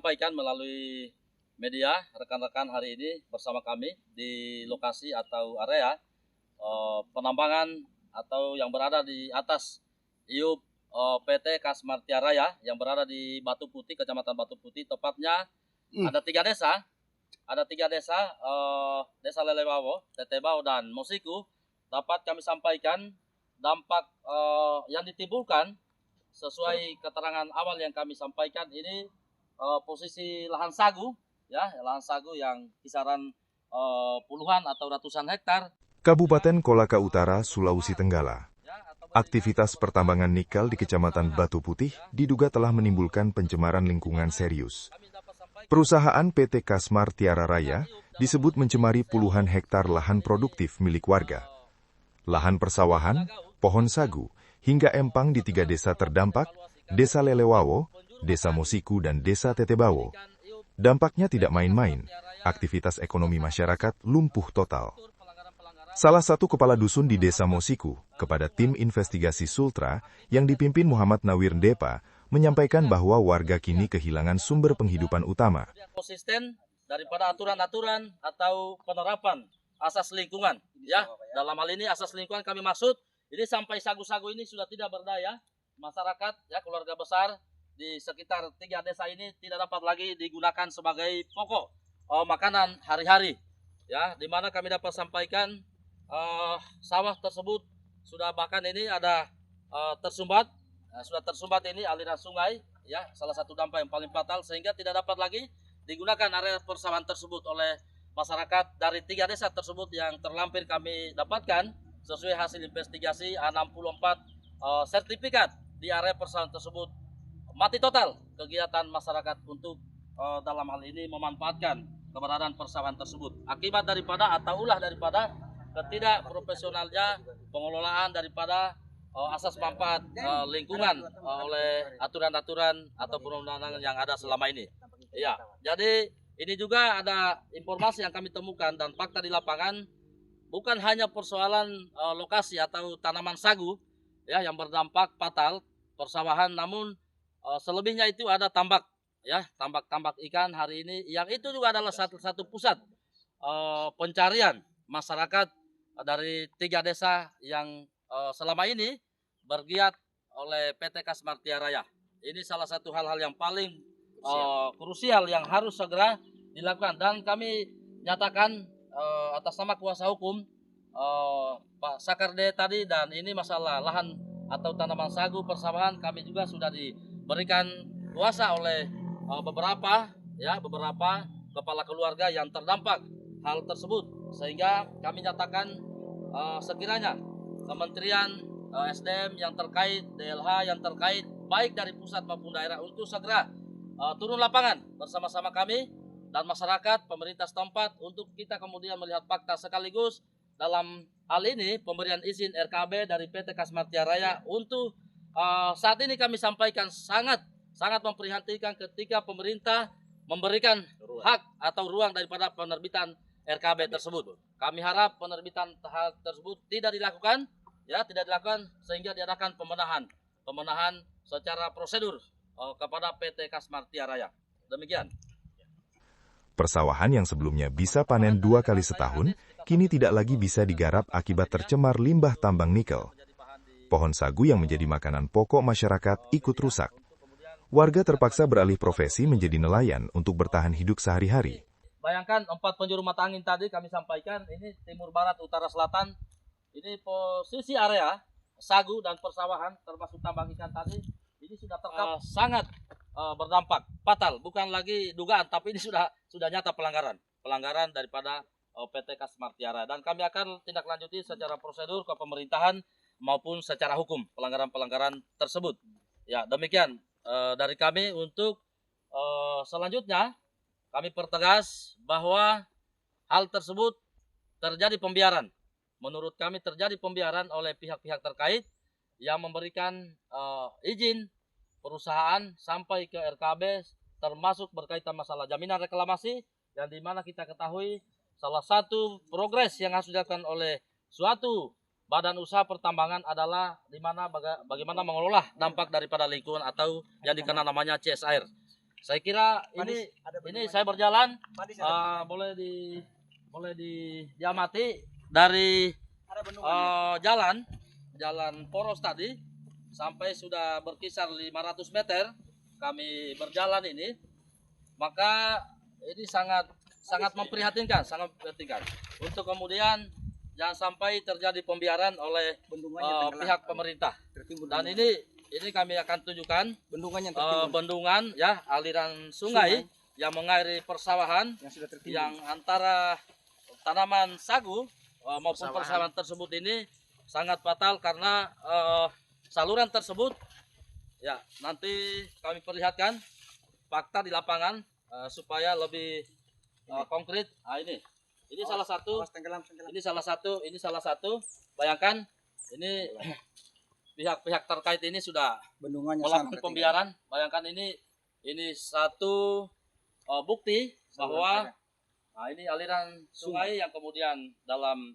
Sampaikan melalui media rekan-rekan hari ini bersama kami di lokasi atau area penambangan atau yang berada di atas IUP PT Kasmartia Raya yang berada di Batu Putih, Kecamatan Batu Putih. Tepatnya ada tiga desa, Desa Lelewawo, Tetebao, dan Mosiku. Dapat kami sampaikan dampak yang ditimbulkan sesuai keterangan awal yang kami sampaikan ini. Posisi lahan sagu, ya, lahan sagu yang kisaran puluhan atau ratusan hektar. Kabupaten Kolaka Utara, Sulawesi Tenggara. Aktivitas pertambangan nikel di Kecamatan Batu Putih diduga telah menimbulkan pencemaran lingkungan serius. Perusahaan PT Kasmartia Raya disebut mencemari puluhan hektar lahan produktif milik warga. Lahan persawahan, pohon sagu, hingga empang di 3 desa terdampak, Desa Lelewawo, Desa Mosiku, dan Desa Tetebao. Dampaknya tidak main-main, aktivitas ekonomi masyarakat lumpuh total. Salah satu kepala dusun di Desa Mosiku, kepada tim investigasi Sultra yang dipimpin Muhammad Nawir Depa, menyampaikan bahwa warga kini kehilangan sumber penghidupan utama. Konsisten daripada aturan-aturan atau penerapan asas lingkungan, ya. Dalam hal ini asas lingkungan kami maksud, ini sampai sagu-sagu ini sudah tidak berdaya, masyarakat, ya, keluarga besar di sekitar 3 desa ini tidak dapat lagi digunakan sebagai pokok makanan hari-hari, ya, di mana kami dapat sampaikan sawah tersebut sudah bahkan ini ada tersumbat, sudah tersumbat ini aliran sungai, ya, salah satu dampak yang paling fatal sehingga tidak dapat lagi digunakan area persawahan tersebut oleh masyarakat dari 3 desa tersebut yang terlampir kami dapatkan sesuai hasil investigasi 64 sertifikat di area persawahan tersebut mati total kegiatan masyarakat untuk dalam hal ini memanfaatkan keberadaan persawahan tersebut akibat daripada atau ulah daripada ketidakprofesionalnya pengelolaan daripada asas manfaat lingkungan oleh aturan-aturan atau perundang-undangan yang ada selama ini. Ya, jadi ini juga ada informasi yang kami temukan dan fakta di lapangan, bukan hanya persoalan lokasi atau tanaman sagu, ya, yang berdampak fatal persawahan, namun selebihnya itu ada tambak, ya, tambak ikan hari ini yang itu juga adalah satu pusat pencarian masyarakat dari 3 desa yang selama ini bergiat oleh PT Kasmartia Raya. Ini salah satu hal-hal yang paling krusial yang harus segera dilakukan, dan kami nyatakan atas nama kuasa hukum Pak Sakarde tadi, dan ini masalah lahan atau tanaman sagu persawahan kami juga sudah diberikan kuasa oleh beberapa kepala keluarga yang terdampak hal tersebut, sehingga kami nyatakan sekiranya Kementerian SDM yang terkait, DLH yang terkait, baik dari pusat maupun daerah, untuk segera turun lapangan bersama-sama kami dan masyarakat, pemerintah setempat, untuk kita kemudian melihat fakta sekaligus dalam hal ini pemberian izin RKB dari PT Kasmartia Raya. Untuk saat ini kami sampaikan sangat memprihatinkan ketika pemerintah memberikan hak atau ruang daripada penerbitan RKB tersebut. Kami harap penerbitan hal tersebut tidak dilakukan, ya, sehingga diadakan pemenahan secara prosedur kepada PT Kasmartia Raya. Demikian. Persawahan yang sebelumnya bisa panen 2 kali setahun, kini tidak lagi bisa digarap akibat tercemar limbah tambang nikel. Pohon sagu yang menjadi makanan pokok masyarakat ikut rusak. Warga terpaksa beralih profesi menjadi nelayan untuk bertahan hidup sehari-hari. Bayangkan 4 penjuru mata angin tadi kami sampaikan, ini timur, barat, utara, selatan. Ini posisi area sagu dan persawahan termasuk tambang ikan tadi, ini sudah sangat berdampak fatal, bukan lagi dugaan, tapi ini sudah nyata pelanggaran daripada PT Kasmartia Raya, dan kami akan tindak lanjuti secara prosedur ke pemerintahan maupun secara hukum pelanggaran tersebut. Ya, demikian dari kami. Untuk selanjutnya kami pertegas bahwa hal tersebut terjadi pembiaran. Menurut kami terjadi pembiaran oleh pihak-pihak terkait yang memberikan izin perusahaan sampai ke RKB, termasuk berkaitan masalah jaminan reklamasi, yang dimana kita ketahui salah satu progres yang harus dilakukan oleh suatu badan usaha pertambangan adalah dimana bagaimana mengelola dampak daripada lingkungan atau yang dikenal namanya CSR. Saya kira ini saya berjalan boleh diamati dari jalan poros tadi sampai sudah berkisar 500 meter kami berjalan ini, maka ini sangat memprihatinkan, untuk kemudian jangan sampai terjadi pembiaran oleh pihak pemerintah. Dan ini kami akan tunjukkan bendungan ya, aliran sungai yang mengairi persawahan yang antara tanaman sagu maupun persawahan tersebut ini sangat fatal karena saluran tersebut ya, nanti kami perlihatkan fakta di lapangan supaya lebih konkret. Ini salah satu, ini salah satu. Bayangkan ini pihak-pihak terkait ini sudah melakukan pembiaran. Bayangkan ini satu bukti bahwa ini aliran sungai yang kemudian dalam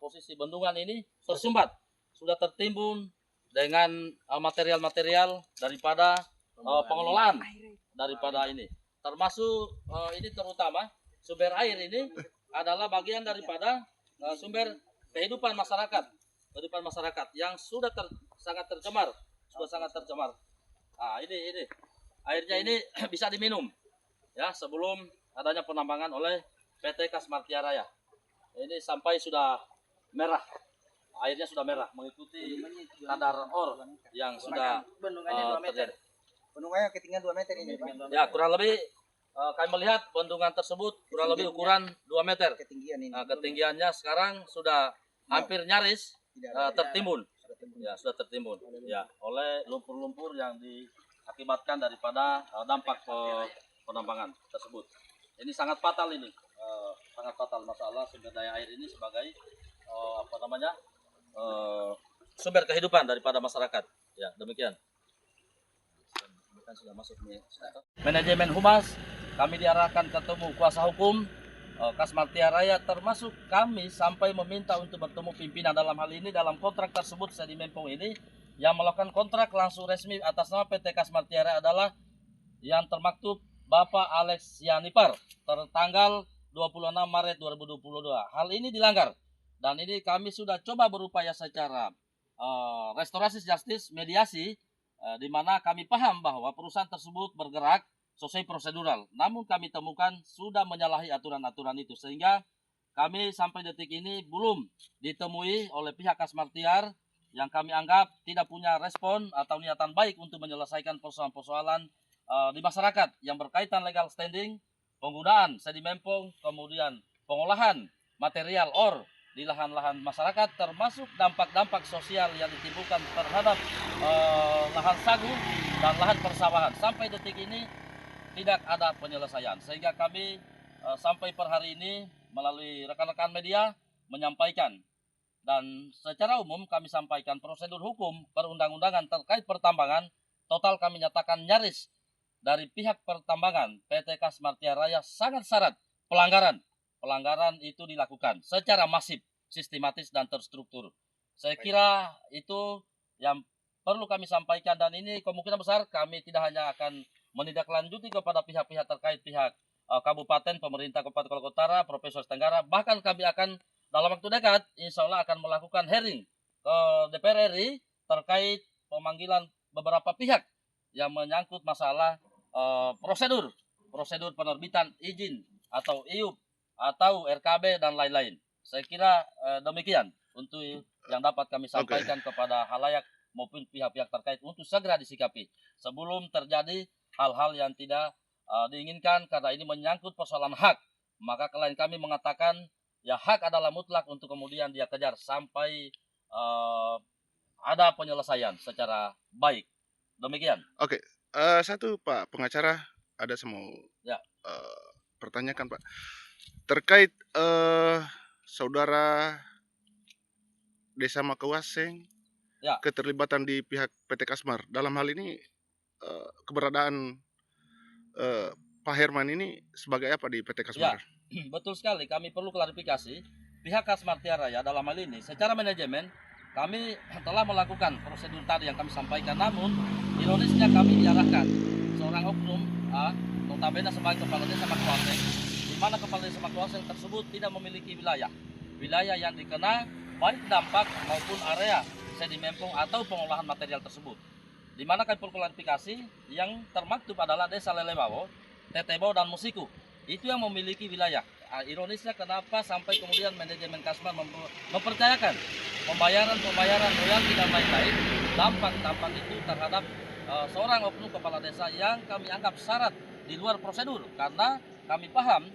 posisi bendungan ini tersumbat, sudah tertimbun dengan material-material daripada pengelolaan daripada ini. Termasuk ini terutama sumber air ini adalah bagian daripada sumber kehidupan masyarakat yang sudah sangat tercemar. Ini airnya ini bisa diminum ya sebelum adanya penambangan oleh PT Kasmartia Raya. Ini sampai sudah merah, airnya sudah merah mengikuti kadar or yang sudah terjadi. Bendungannya ketinggian 2 meter ini, Pak. Ya, kurang lebih kami melihat bendungan tersebut kurang lebih ukuran 2 meter. Ketinggiannya sekarang sudah hampir nyaris tertimbun. Ya, sudah tertimbun. Ya, oleh lumpur-lumpur yang diakibatkan daripada dampak penambangan tersebut. Ini sangat fatal ini. Sangat fatal masalah sumber daya air ini sebagai sumber kehidupan daripada masyarakat. Ya, demikian. Sudah masuk nih. Manajemen Humas, kami diarahkan ketemu kuasa hukum Kasmartia Raya, termasuk kami sampai meminta untuk bertemu pimpinan dalam hal ini dalam kontrak tersebut. Sedimempong ini yang melakukan kontrak langsung resmi atas nama PT Kasmartia Raya adalah yang termaktub Bapak Alex Yanipar tertanggal 26 Maret 2022. Hal ini dilanggar dan ini kami sudah coba berupaya secara restorasi justice, mediasi, di mana kami paham bahwa perusahaan tersebut bergerak sesuai prosedural. Namun kami temukan sudah menyalahi aturan-aturan itu, sehingga kami sampai detik ini belum ditemui oleh pihak Kasmartiar yang kami anggap tidak punya respon atau niatan baik untuk menyelesaikan persoalan-persoalan di masyarakat yang berkaitan legal standing, penggunaan sedimempong, kemudian pengolahan material or di lahan-lahan masyarakat, termasuk dampak-dampak sosial yang ditimbulkan terhadap lahan sagu dan lahan persawahan. Sampai detik ini tidak ada penyelesaian, sehingga kami sampai per hari ini melalui rekan-rekan media menyampaikan, dan secara umum kami sampaikan prosedur hukum perundang-undangan terkait pertambangan total kami nyatakan nyaris dari pihak pertambangan PT Kasmartia Raya sangat syarat pelanggaran itu dilakukan secara masif, sistematis dan terstruktur. Saya kira itu yang perlu kami sampaikan, dan ini kemungkinan besar kami tidak hanya akan menindaklanjuti kepada pihak-pihak terkait, pihak kabupaten, pemerintah Kabupaten Kota Utara, Profesor Tenggara, bahkan kami akan dalam waktu dekat insya Allah akan melakukan hearing ke DPR RI terkait pemanggilan beberapa pihak yang menyangkut masalah prosedur penerbitan izin atau IUP atau RKB dan lain-lain. Saya kira demikian untuk yang dapat kami sampaikan kepada halayak maupun pihak-pihak terkait untuk segera disikapi sebelum terjadi hal-hal yang tidak diinginkan, karena ini menyangkut persoalan hak. Maka klien kami mengatakan ya hak adalah mutlak untuk kemudian dia kejar sampai ada penyelesaian secara baik. Demikian. Oke. Satu Pak pengacara, ada semua pertanyakan Pak terkait saudara Desa Makawaseng keterlibatan di pihak PT Kasmar. Dalam hal ini keberadaan Pak Herman ini sebagai apa di PT Kasmar? Ya, betul sekali. Kami perlu klarifikasi. Pihak Kasmartia Raya dalam hal ini secara manajemen kami telah melakukan prosedur tadi yang kami sampaikan, namun ironisnya kami diarahkan seorang oknum notabene sebagai kepala desa Makuaseng, di mana kepala desa Makuaseng tersebut tidak memiliki wilayah yang dikena baik dampak maupun area sedimempong atau pengolahan material tersebut. Di mana kami klarifikasi yang termaktub adalah Desa Lelebawo, Tetebo dan Musiku. Itu yang memiliki wilayah. Ironisnya kenapa sampai kemudian manajemen Kasmar mempercayakan pembayaran royalti dan lain-lain dampak itu terhadap seorang oknum kepala desa yang kami anggap syarat di luar prosedur, karena kami paham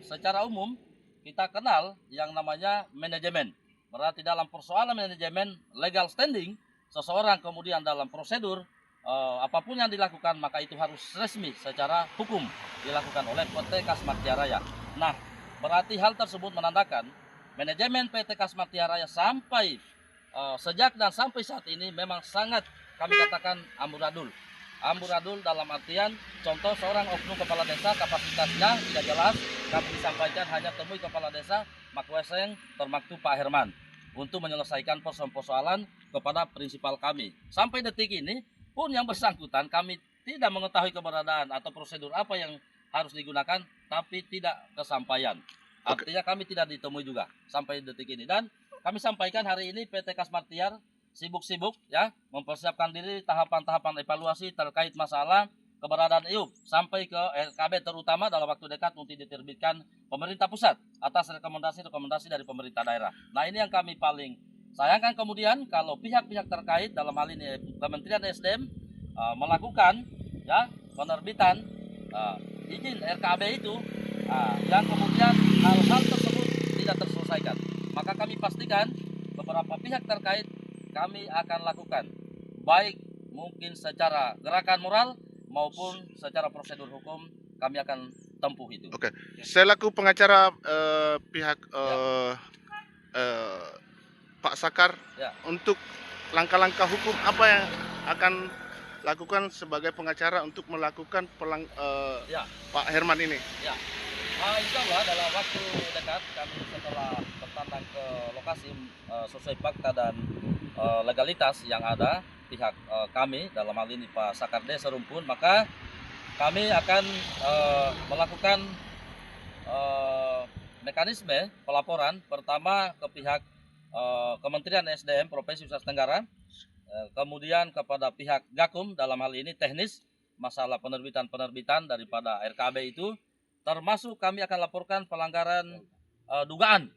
secara umum kita kenal yang namanya manajemen. Berarti dalam persoalan manajemen legal standing seseorang kemudian dalam prosedur apapun yang dilakukan maka itu harus resmi secara hukum dilakukan oleh PT Kasmar Tiara Raya. Nah, berarti hal tersebut menandakan manajemen PT Kasmar Tiara Raya sampai sejak dan sampai saat ini memang sangat kami katakan amburadul. Amburadul dalam artian contoh seorang oknum kepala desa kapasitasnya tidak jelas, kami disampaikan hanya temui kepala desa Makuaseng termaktub Pak Herman untuk menyelesaikan persoalan kepada prinsipal kami. Sampai detik ini pun yang bersangkutan kami tidak mengetahui keberadaan atau prosedur apa yang harus digunakan, tapi tidak kesampaian. Artinya kami tidak ditemui juga sampai detik ini. Dan kami sampaikan hari ini PT Kasmar Tiar sibuk-sibuk ya mempersiapkan diri tahapan-tahapan evaluasi terkait masalah keberadaan IUP sampai ke LKB terutama dalam waktu dekat untuk diterbitkan pemerintah pusat atas rekomendasi dari pemerintah daerah. Nah, ini yang kami paling sayangkan kemudian kalau pihak-pihak terkait dalam hal ini Kementerian SDM melakukan ya penerbitan izin RKB itu yang kemudian hal-hal tersebut tidak terselesaikan. Maka kami pastikan beberapa pihak terkait kami akan lakukan baik mungkin secara gerakan moral maupun secara prosedur hukum kami akan tempuh itu. Oke. Selaku pengacara pihak Pak Sakar, untuk langkah-langkah hukum apa yang akan lakukan sebagai pengacara untuk melakukan Pak Herman ini? Ya. Insya Allah dalam waktu dekat kami setelah bertandang ke lokasi sesuai fakta dan legalitas yang ada pihak kami dalam hal ini Pak Sakarde Serumpun, maka kami akan melakukan mekanisme pelaporan pertama ke pihak Kementerian SDM Provinsi Nusa Tenggara, kemudian kepada pihak Gakum dalam hal ini teknis masalah penerbitan daripada RKB itu, termasuk kami akan laporkan pelanggaran dugaan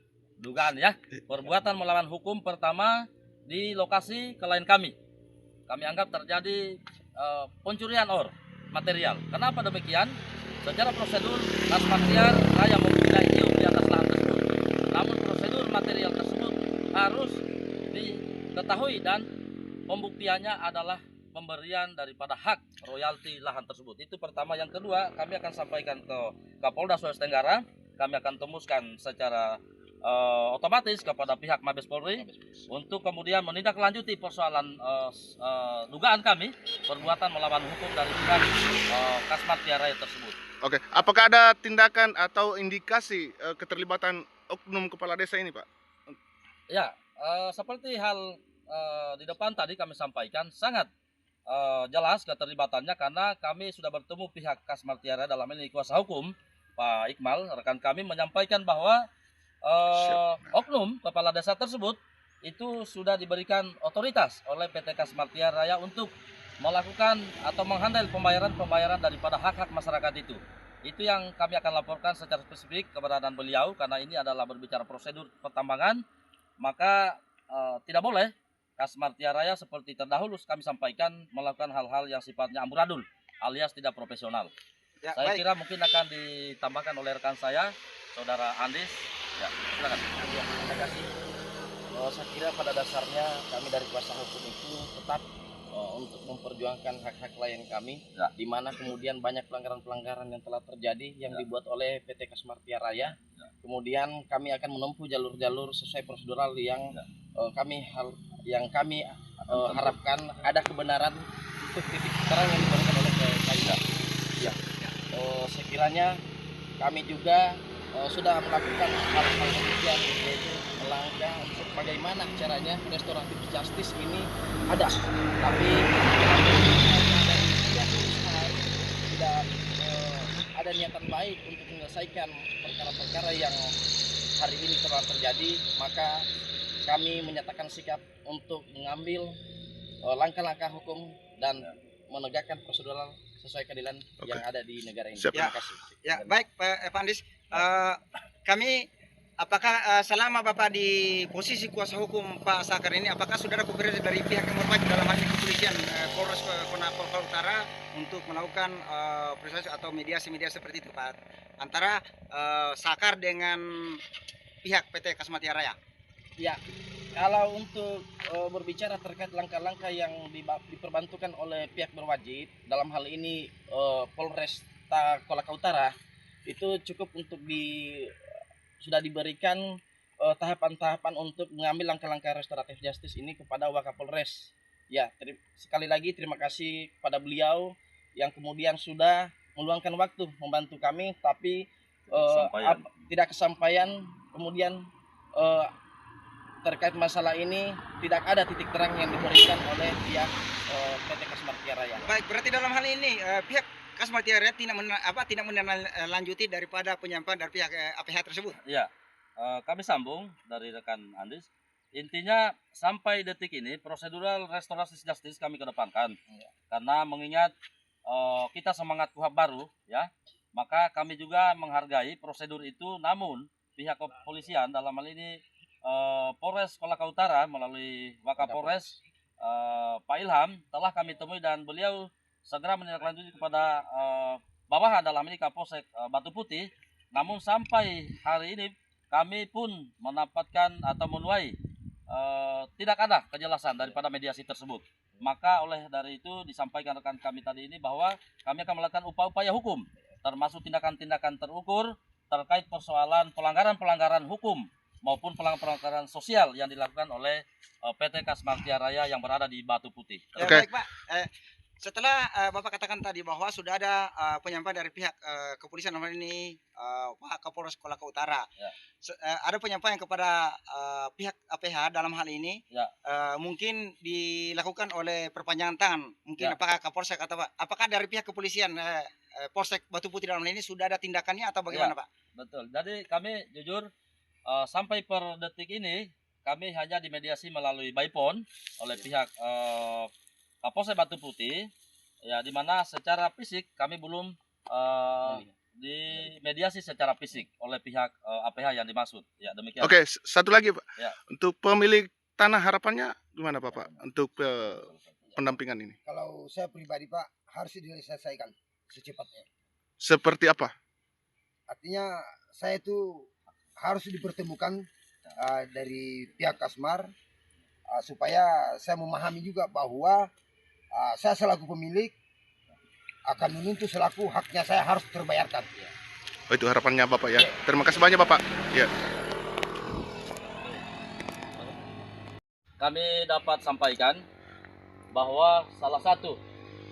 ya perbuatan melawan hukum pertama di lokasi klien kami. Kami anggap terjadi pencurian ore material. Kenapa demikian? Secara prosedur Kasmar Tiara Raya mempunyai IUP di atas lahan tersebut. Namun prosedur material tersebut harus diketahui dan pembuktiannya adalah pemberian daripada hak royalti lahan tersebut. Itu pertama. Yang kedua, kami akan sampaikan ke Kapolda Sulawesi Tenggara. Kami akan temuskan secara otomatis kepada pihak Mabes Polri untuk kemudian menindaklanjuti persoalan dugaan kami perbuatan melawan hukum dari pihak Kasmar Tiara Raya tersebut. Oke, apakah ada tindakan atau indikasi keterlibatan oknum kepala desa ini, Pak? Ya, seperti hal di depan tadi kami sampaikan sangat jelas keterlibatannya, karena kami sudah bertemu pihak Kasmar Tiara dalam ini kuasa hukum Pak Iqmal, rekan kami menyampaikan bahwa oknum kepala desa tersebut itu sudah diberikan otoritas oleh PT Kasmar Tiara Raya untuk melakukan atau menghandle pembayaran daripada hak-hak masyarakat itu. Itu yang kami akan laporkan secara spesifik keberadaan beliau, karena ini adalah berbicara prosedur pertambangan, maka tidak boleh Kasmar Tiara Raya seperti terdahulu kami sampaikan melakukan hal-hal yang sifatnya amburadul alias tidak profesional. Ya, saya baik. kira mungkin akan ditambahkan oleh rekan saya, Saudara Andis. Ya, silakan. Ya, terima kasih. Saya kira pada dasarnya kami dari kuasa hukum itu tetap untuk memperjuangkan hak-hak klien kami, Ya. di mana kemudian banyak pelanggaran-pelanggaran yang telah terjadi yang dibuat oleh PT Kasmar Tiara Raya. Kemudian kami akan menempuh jalur-jalur sesuai prosedural yang kami harapkan ada kebenaran untuk titik terang yang diberikan oleh klien. Ya. Sekiranya kami juga sudah melakukan hal-hal demikian, yaitu melangkah untuk bagaimana caranya restoratif justice ini ada, tapi dari pihak usaha tidak ada niatan baik untuk menyelesaikan perkara-perkara yang hari ini telah terjadi, maka kami menyatakan sikap untuk mengambil langkah-langkah hukum dan menegakkan prosedural sesuai keadilan yang ada di negara ini. Siap. Terima kasih. Ya, baik Pak Andis. Kami apakah selama Bapak di posisi kuasa hukum Pak Sakar ini, apakah sudah ada koordinasi dari pihak yang berwajib dalam hal ini kepolisian Polres Kolaka Utara untuk melakukan proses atau mediasi-mediasi seperti itu Pak, antara Sakar dengan pihak PT Kasma Tiara Raya? Ya, kalau untuk berbicara terkait langkah-langkah yang diperbantukan oleh pihak berwajib, dalam hal ini Polresta Kolaka Utara, itu cukup untuk sudah diberikan tahapan-tahapan untuk mengambil langkah-langkah restoratif justice ini kepada Wakapolres. Ya, sekali lagi terima kasih kepada beliau yang kemudian sudah meluangkan waktu membantu kami, tapi tidak kesampaian. Kemudian terkait masalah ini tidak ada titik terang yang diberikan oleh pihak PT Kasma Tiara Raya. Baik, berarti dalam hal ini pihak Kasma Tiara Raya tidak menindaklanjuti daripada penyampaian dari pihak APH tersebut. Ya, kami sambung dari rekan Andis. Intinya sampai detik ini prosedural restoratif justice kami kedepankan, karena mengingat kita semangat KUHP baru, ya, maka kami juga menghargai prosedur itu. Namun pihak kepolisian dalam hal ini Polres Kolaka Utara melalui Wakapolres Pak Ilham telah kami temui dan beliau segera menindaklanjuti kepada bawahan dalam ini Kapolsek Batu Putih. Namun sampai hari ini kami pun mendapatkan atau menuai tidak ada kejelasan daripada mediasi tersebut. Maka oleh dari itu disampaikan rekan kami tadi ini bahwa kami akan melakukan upaya-upaya hukum, termasuk tindakan-tindakan terukur terkait persoalan pelanggaran-pelanggaran hukum maupun pelanggaran sosial yang dilakukan oleh PT Kasma Tiara Raya yang berada di Batu Putih. Ya, baik Pak, setelah Bapak katakan tadi bahwa sudah ada penyampaian dari pihak kepolisian dalam hal ini Pak Kapolres Kolaka Utara, ada penyampaian kepada pihak APH dalam hal ini, mungkin dilakukan oleh perpanjangan tangan, mungkin apakah Kapolsek atau apakah dari pihak kepolisian Polsek Batu Putih dalam hal ini sudah ada tindakannya atau bagaimana Pak? Betul, jadi kami jujur sampai per detik ini kami hanya dimediasi melalui byphone oleh pihak Kapolsek Batu Putih, ya, di mana secara fisik kami belum dimediasi secara fisik oleh pihak APH yang dimaksud. Ya, demikian. Oke, satu lagi Pak. Ya. Untuk pemilik tanah harapannya gimana Pak untuk pendampingan ini? Kalau saya pribadi Pak, harus diselesaikan secepatnya. Seperti apa? Artinya saya itu harus dipertemukan dari pihak Kasmar supaya saya memahami juga bahwa saya selaku pemilik akan menuntut selaku haknya saya harus terbayarkan. Oh, itu harapannya Bapak ya. Terima kasih banyak Bapak. Ya. Kami dapat sampaikan bahwa salah satu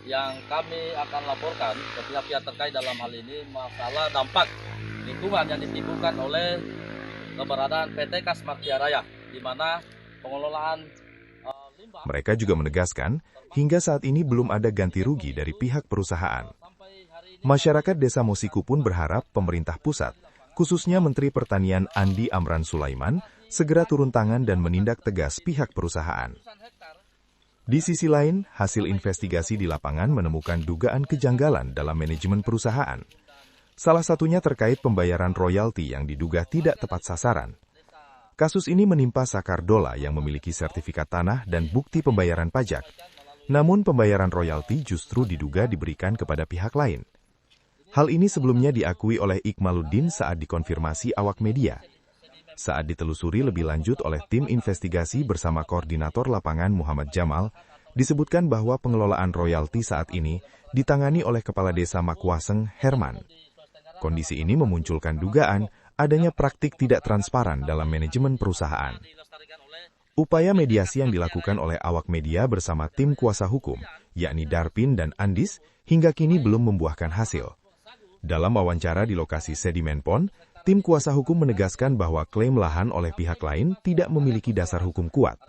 yang kami akan laporkan ke pihak-pihak terkait dalam hal ini masalah dampak lingkungan yang ditimbulkan oleh keberadaan PT Kasma Tiara Raya, di mana pengelolaan limbah. Mereka juga menegaskan, hingga saat ini belum ada ganti rugi dari pihak perusahaan. Masyarakat Desa Mosiku pun berharap pemerintah pusat, khususnya Menteri Pertanian Andi Amran Sulaiman, segera turun tangan dan menindak tegas pihak perusahaan. Di sisi lain, hasil investigasi di lapangan menemukan dugaan kejanggalan dalam manajemen perusahaan. Salah satunya terkait pembayaran royalti yang diduga tidak tepat sasaran. Kasus ini menimpa Sakardola yang memiliki sertifikat tanah dan bukti pembayaran pajak. Namun pembayaran royalti justru diduga diberikan kepada pihak lain. Hal ini sebelumnya diakui oleh Ikmaluddin saat dikonfirmasi awak media. Saat ditelusuri lebih lanjut oleh tim investigasi bersama koordinator lapangan Muhammad Jamal, disebutkan bahwa pengelolaan royalti saat ini ditangani oleh Kepala Desa Makwaseng, Herman. Kondisi ini memunculkan dugaan adanya praktik tidak transparan dalam manajemen perusahaan. Upaya mediasi yang dilakukan oleh awak media bersama tim kuasa hukum, yakni Darpin dan Andis, hingga kini belum membuahkan hasil. Dalam wawancara di lokasi sedimen pon, tim kuasa hukum menegaskan bahwa klaim lahan oleh pihak lain tidak memiliki dasar hukum kuat.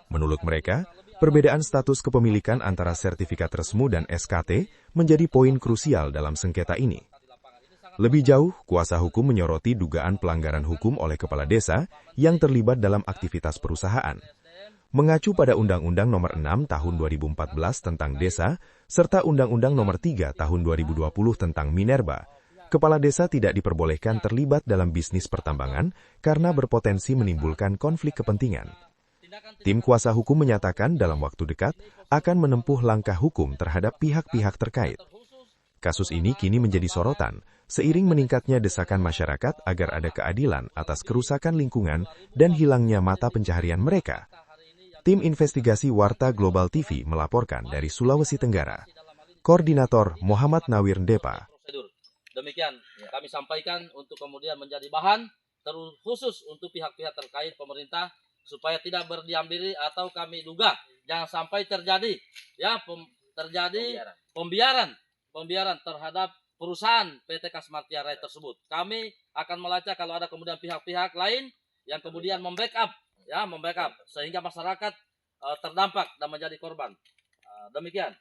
Menurut mereka, perbedaan status kepemilikan antara sertifikat resmu dan SKT menjadi poin krusial dalam sengketa ini. Lebih jauh, kuasa hukum menyoroti dugaan pelanggaran hukum oleh kepala desa yang terlibat dalam aktivitas perusahaan. Mengacu pada Undang-Undang Nomor 6 Tahun 2014 tentang Desa, serta Undang-Undang Nomor 3 Tahun 2020 tentang Minerba, kepala desa tidak diperbolehkan terlibat dalam bisnis pertambangan karena berpotensi menimbulkan konflik kepentingan. Tim kuasa hukum menyatakan dalam waktu dekat akan menempuh langkah hukum terhadap pihak-pihak terkait. Kasus ini kini menjadi sorotan, seiring meningkatnya desakan masyarakat agar ada keadilan atas kerusakan lingkungan dan hilangnya mata pencaharian mereka. Tim investigasi Warta Global TV melaporkan dari Sulawesi Tenggara. Koordinator Muhammad Nawir Depa. Demikian kami sampaikan untuk kemudian menjadi bahan khusus untuk pihak-pihak terkait pemerintah supaya tidak berdiam diri atau kami duga jangan sampai terjadi pembiaran terhadap perusahaan PT Kasmartia Rai tersebut. Kami akan melacak kalau ada kemudian pihak-pihak lain yang kemudian membackup sehingga masyarakat terdampak dan menjadi korban. Demikian.